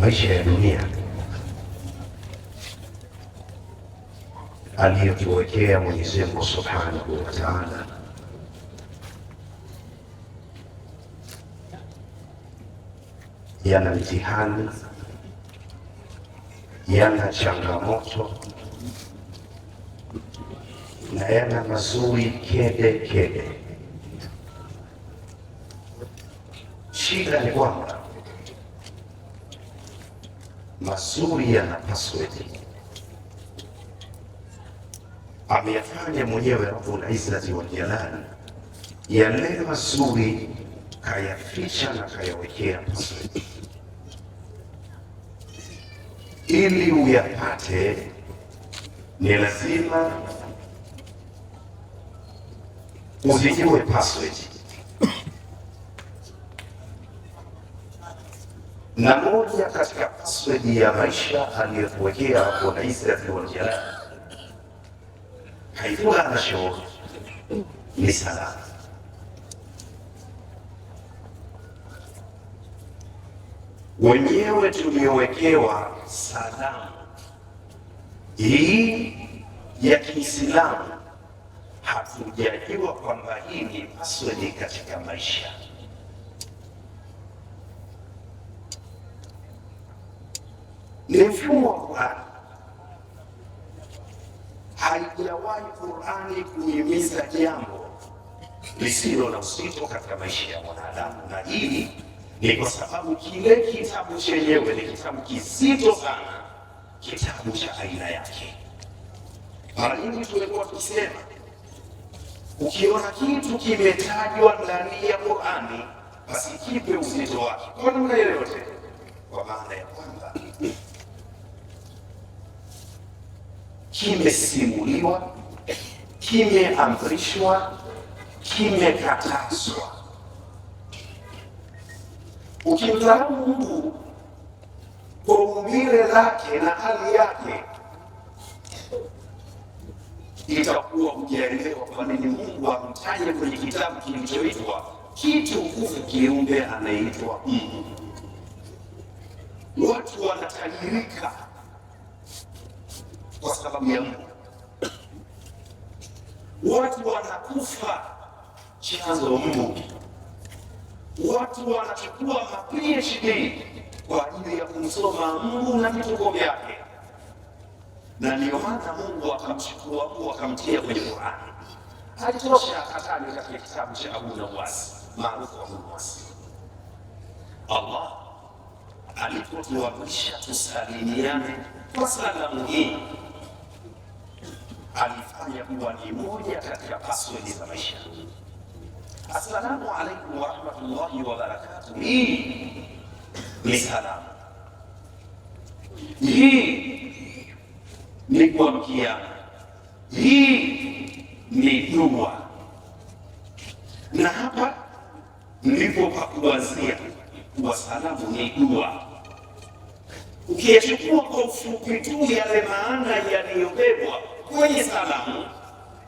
maisha ya dunia aliyotuwekea Mwenyezi Mungu Subhanahu wa Ta'ala, yana mtihani, yana changamoto na yana mazuri kede kede. Shida ni kwamba mazuri yana password, ameyafanya mwenyewe Rabbul Izzati wal Jalal. Yale mazuri kayaficha na kayawekea password. Ili uyapate ni lazima uzijue password, na moja katika password ya maisha aliyotuwekea Rabbul Izzati wal Jalal haikuwa na shauri, ni salama. Wenyewe tuliowekewa salamu hii ya Kiislamu hatujajua kwamba hii ni password katika maisha. Ni mfumo wa Qur'ani. Haijawahi Qur'ani kuhimiza jambo lisilo na uzito katika maisha ya mwanadamu, na hii ni kwa sababu kile kitabu chenyewe ni kitabu kizito sana, kitabu cha aina yake. Mara nyingi tumekuwa tukisema, ukiona kitu kimetajwa ndani ya Qur'ani basi kipe uzito wake kwa namna yoyote, kwa maana ya kwamba kimesimuliwa, kimeamrishwa, kimekatazwa. Ukimdharau Mungu kwa umbile lake na hali yake, itakuwa hujaelewa kwa nini Mungu amtaje kwenye kitabu kilichoitwa kitukufu kiumbe anaitwa Mungu. Watu wanatajirika kwa sababu ya Mungu, watu wanakufa chanzo Mungu, watu wanachukua ma-PhD kwa ajili ya kumsoma Mungu na vituko vyake, na ndio maana Mungu akamchukua Mungu akamtia kwenye Qur'ani. Alitosha akataja katika kitabu cha Abu Nawas maarufu Abu Nawas. Allah alipotuamrisha tusalimiane kwa salamu hii, alifanya kuwa ni moja katika password za maisha. Assalamu alaikum wa rahmatullahi wa barakatuh. Hii ni salamu, hii ni kuamkiana, hii ni dua, na hapa ndipo pa kuanzia kuwa salamu ni dua. Ukiyachukua kwa ufupi tu yale maana yaliyobebwa kwenye salamu,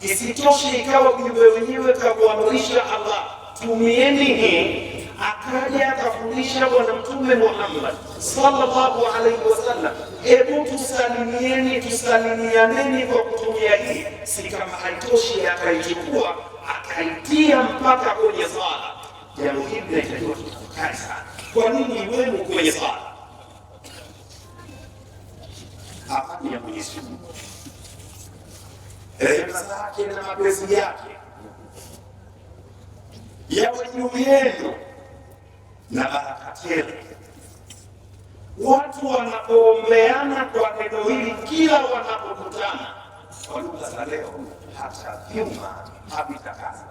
isitoshe ikawa ujumbe wenyewe kakuamrisha Allah tumieni hii, akaja akafundisha Bwana Mtume Muhammad sallallahu alaihi wasallam, hebu tusalimieni, tusalimianeni kwa kutumia hii. Si kama haitoshi, akaichukua akaitia mpaka kwenye sala. Jambo hili linatakiwa tutafakari sana. Kwa nini iwemo kwenye sala? Amani ya Mwenyezi Mungu, rehema zake na mapenzi yake yawe juu yenu na baraka tele. Watu wanapoombeana kwa neno hili kila wanapokutana, kwa lugha za leo, hata vyuma havitakaza.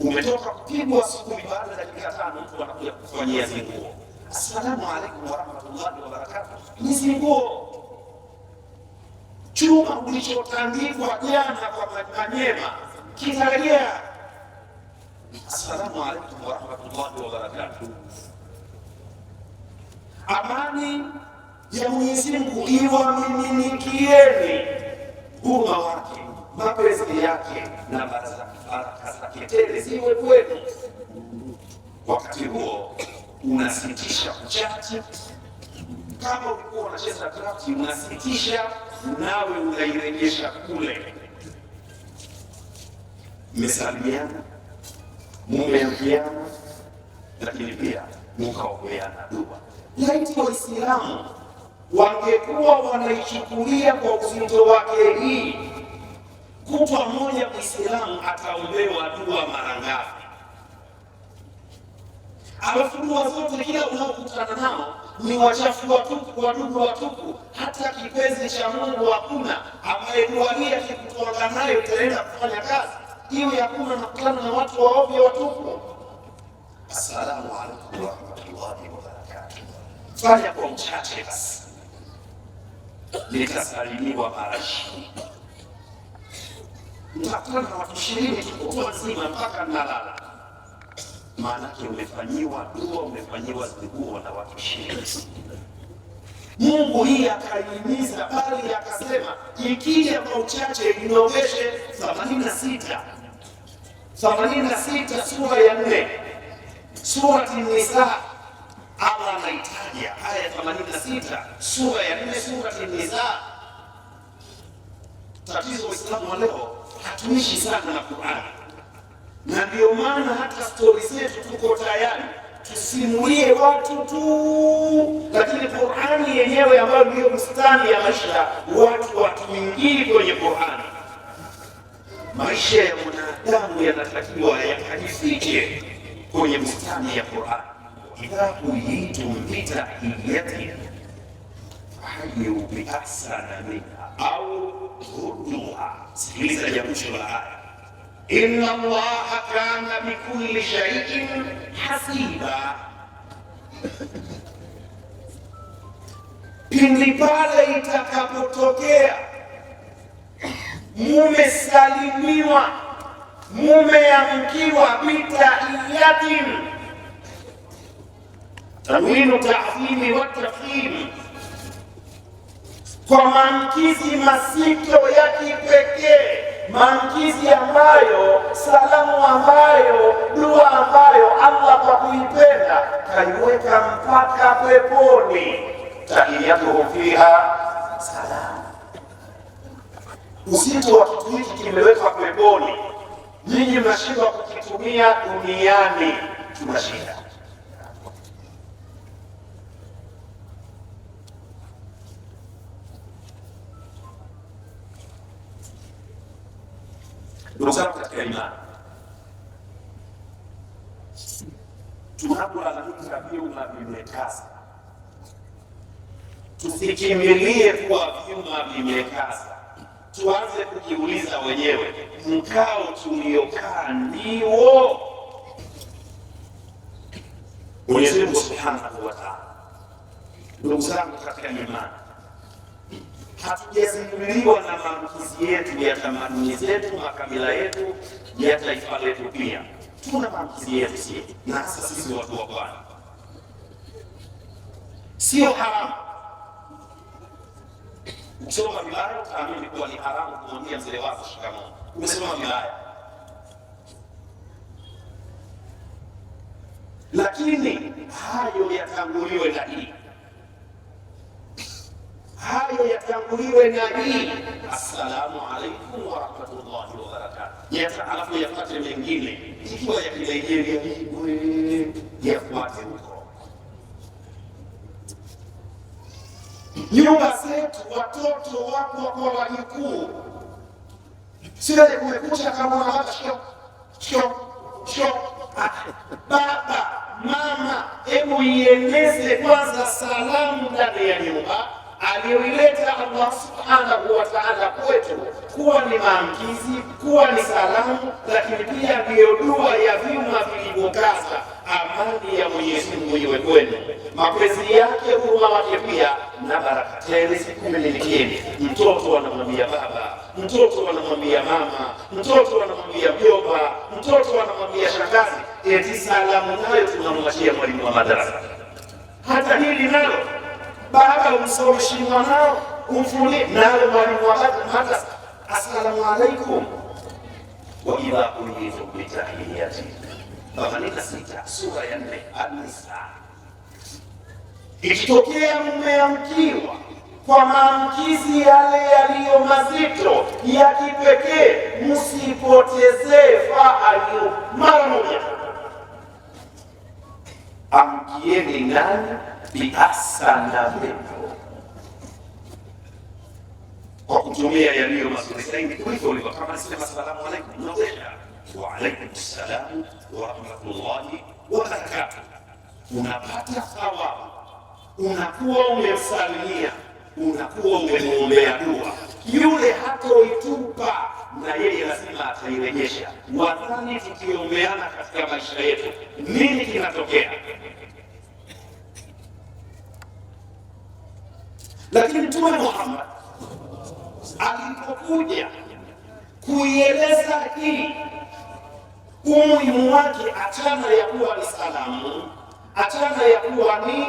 Umetoka kupigwa asubuhi, baada ya dakika 5 mtu anakuja kufanyia zinguo, assalamu alaikum wa rahmatullahi wa barakatuh. Ni zinguo. Chuma ulichotandikwa jana kwa manyema kitarejea. Assalamu alaikum wa rahmatullahi wa barakatuh. Amani ya Mwenyezi Mungu iwamiminikieni, huruma wake, mapenzi yake na baraka zake tele ziwe kwenu. Wakati huo unasitisha kuchati. Kama ulikuwa unacheza drafti, unasitisha nawe unairejesha kule. Mmesalimiana, mumeambiana, lakini pia mkaombeana dua. Laiti Waislamu wangekuwa wanaichukulia kwa uzito wake hii, kutwa moja Muislamu ataombewa dua mara ngapi? Alafu dua zote kila unaokutana nao ni wachafu watupu, wadudu watupu. Hata kipenzi cha Mungu hakuna ambaye dua hii akikutwanga nayo itaenda kufanya kazi. Iwe hakuna nakutana na watu waovyo watupu. Assalamu alaikum wa rahmatullahi wa barakatuh. Fanya kwa mchache basi, nitasalimiwa mara 20. Mtakutana na watu 20 kutwa nzima mpaka nalala. Maanake umefanyiwa dua, umefanyiwa ziguo na watu 20. Mungu hii akaihimiza, bali akasema ikija kwa uchache inogeshe 86 sura ya 4 Surati Nisa. Allah anaitaja aya 86 sura ya 4 Surati Nisa. Tatizo Waislamu wa leo hatuishi sana na Qur'an, na ndio maana hata stori zetu tuko tayari tusimulie watu tu, lakini Qur'ani yenyewe ambayo ndio mstari ya maisha watu watuingii kwenye Qur'ani. Maisha ya mwanadamu yanatakiwa yakajifiche kwenye mstari ya Qur'ani. Idha uyitum bitahiyati hayu bi ahsana minha au rudduha. Sikiliza ya mwisho la aya, inna Allaha kana bikulli shay'in hasiba. Pindi pale itakapotokea mumesalimiwa, mumeamkiwa bitahiyatin, tanwinu ta'zimi wa tafkhim, kwa maamkizi masito ya kipekee, maamkizi ambayo, salamu ambayo, dua ambayo Allah kwa kuipenda kaiweka mpaka peponi. Tahiyatuhum fiha salam. Uzito wa kitu hiki kimewekwa peponi, nyinyi mnashindwa kukitumia duniani, tunashinda. Ndugu zangu katika imani, tunapolalamika vyuma vimekaza, tusikimbilie kuwa vyuma vimekaza. Tuanze kujiuliza wenyewe, mkao tuliokaa ndiwo? Mwenyezi Mungu Subhanahu wa Ta'ala. Ndugu zangu katika imani, hatujazinduliwa na maamkizi yetu ya tamaduni zetu, makabila yetu, ya taifa letu. Pia tuna maamkizi yetu sisi, na hasa sisi watu wa Bwana. Sio haramu. Ukisoma vibaya utaamini kuwa ni haramu kumwambia mzee wako shikamoo. Umesoma vibaya. Lakini hayo yatanguliwe na hii, hayo yatanguliwe na hii, assalamu alaikum wa rahmatullahi wa barakatuh. Alafu yapate mengine, ikiwa ya Nigeria yafuate huko. Nyumba zetu, watoto wako kwa wajukuu, sio kumekucha kama unawaka shio. Baba, mama, hebu ieneze kwanza salamu ndani ya nyumba aliyoileta Allah Subhanahu wa Ta'ala kwetu, kuwa ni maamkizi, kuwa ni salamu, lakini pia ndiyo dua ya vyuma vilivyokaza. Amani ya Mwenyezi Mungu iwe kwenu, mapenzi yake, huruma wake pia na baraka tele zikumilikieni. Mtoto anamwambia baba, mtoto anamwambia mama, mtoto anamwambia mjomba, mtoto anamwambia shangazi, eti salamu nayo tunamwachia mwalimu wa madarasa. Hata hili nalo baba umsomeshi mwanao, umfunie nalo mwalimu wa madarasa, assalamu alaikum wa idha uyitum bitahiyati. 86 sura ya 4 An-Nisa. Ikitokea mmeamkiwa kwa maamkizi yale yaliyo mazito ya kipekee, msipotezee fahamu mara moja. Amkieni nani? Biasana minhu, kwa kutumia yaliyo mazuri zaidi kuliko ulivyo. Kama sema asalamu alaykum, mnaonesha wa alaykum assalam wa rahmatullahi wa barakatuh, unapata thawabu, unakuwa umemsalimia, unakuwa umemwombea dua. Yule hatoitupa na yeye lazima atairejesha. Wadhani tukiombeana katika maisha yetu nini kinatokea? Lakini Mtume Muhammad alipokuja kuieleza hii umuhimu wake, achana ya kuwa ni salamu, achana ya kuwa ni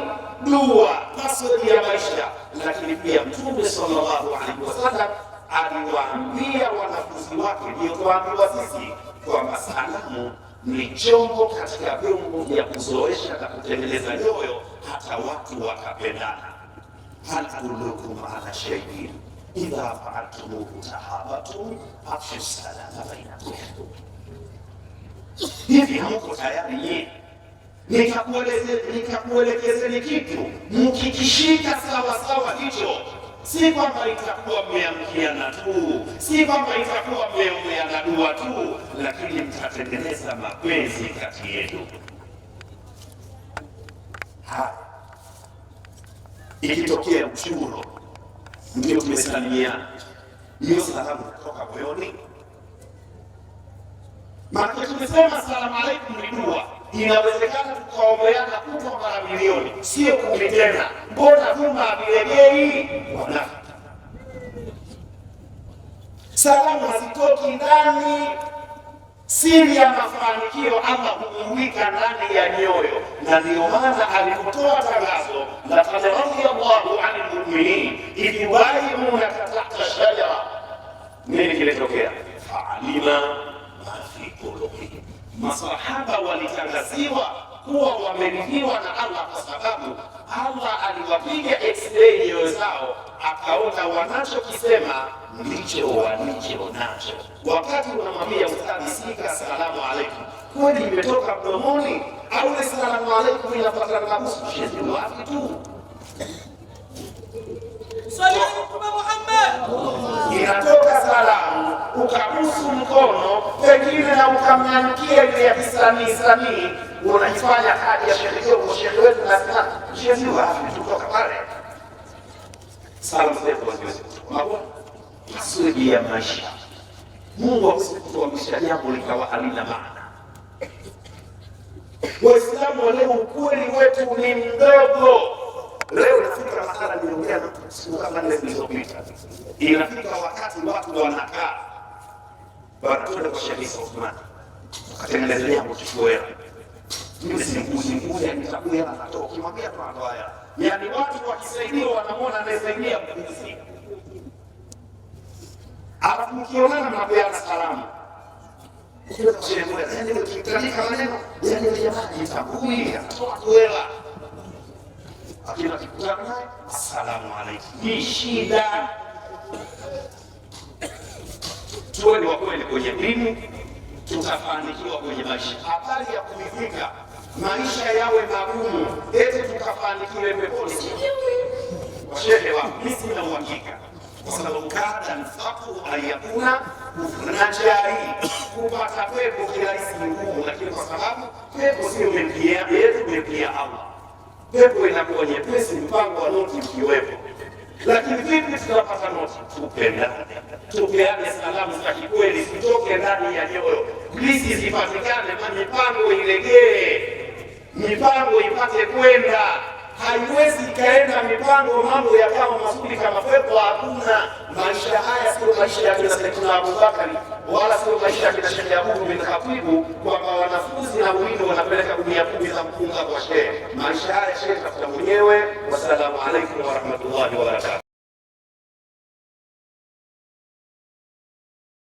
dua pasodi ya maisha, lakini pia Mtume sallallahu alaihi wasallam aliwaambia wanafunzi wake, ndio tuambiwa sisi, kwamba salamu ni chombo katika vyombo vya kuzoesha na kutengeneza nyoyo hata watu wakapendana. Hal adullukum ala shay'in idha fa'altumuhu tahabatum afshu salama bainakum. Hivi hamko tayari nyinyi nikakuelekezeni kitu mkikishika sawa sawa hicho? Si kwamba itakuwa mmeamkiana tu, si kwamba itakuwa mmeombeana dua tu, lakini mtatengeneza mapenzi kati yenu. Ikitokea mshuro ndio tumesalimiana, hiyo salamu kutoka moyoni. Maana tumesema salamu alaykum ni dua, inawezekana tukaombeana kutwa mara milioni, sio 10 tena. Mbona vyuma vilegei? Salamu hazitoki ndani. Siri ya mafanikio ama huwika ndani ya nyoyo, na ndio maana alipotoa tangazo laqad radiyallahu anil mu'minin idh yubayyi'unaka tahta shajara, nini kilitokea? Fa'alima ma fi qulubihim. Masahaba walitangaziwa kuwa wameridhiwa na Allah kwa sababu Allah aliwapiga x-ray nyoyo zao, akaona wanachokisema ndicho walicho nacho. Wakati unamwambia ustadhi sika salamu alaikum, kweli imetoka mdomoni au ile salamu alaikum inapata kabusu shezi wapi tu? Swali Mtume Muhammad, inatoka salamu ukabusu mkono pengine na ukamnyanyikia ile ya Islami, unajifanya hadi ya shekhi wetu nasema shezi wapi tutoka pale. Salamu zetu haziwezi kutoka masudi ya maisha. Mungu hawezi kutuamisha jambo likawa halina maana. Waislamu wa leo ukweli wetu ni mdogo. Leo nafika mahala niliongea na siku kama 4 zilizopita, inafika wakati watu wanakaa bwana, twende kwa Sheikh Uthman tukatengeneza jambo tukiwela mimi simkuzi nitakuya na natoa, ukimwambia tu anatoa haya. Yaani watu wakisaidiwa wanamwona anayesaidia mkuzi. Alafu mkionana mnapeana salamu. Yaani ukitandika maneno, yaani jamani itakui atoa kuela. Akina kikutana naye, assalamu alaikum. Hii shida. Tuwe ni wa kweli kwenye dini, tutafanikiwa kwenye maisha. Habari ya kuridhika maisha yawe magumu eti tukafanikiwe peponi, washehe wa misi na uhakika, kwa sababu kada nfaku ayakuna najari, kupata pepo kirahisi ni ngumu, lakini kwa sababu pepo sio mepia yetu, mepia Allah, pepo inakuwa nyepesi, mpango wa noti ukiwepo. Lakini vipi tutapata noti? Tupendane, tupeane salamu za kikweli, zitoke ndani ya nyoyo, glisi zipatikane, mipango ilegee, mipango ipate kwenda. Haiwezi ikaenda mipango mambo yakawa mazuri kama pepo hakuna. Maisha haya sio maisha ya kina Sayyidina Abubakari, wala sio maisha ya kina Sheikh Abu bin Khatibu, kwamba wanafunzi na ulindo wanapeleka 10 za mpunga kwa shehe. Maisha haya shehe tafuta mwenyewe. Wassalamu alaikum warahmatullahi wabarakatuh.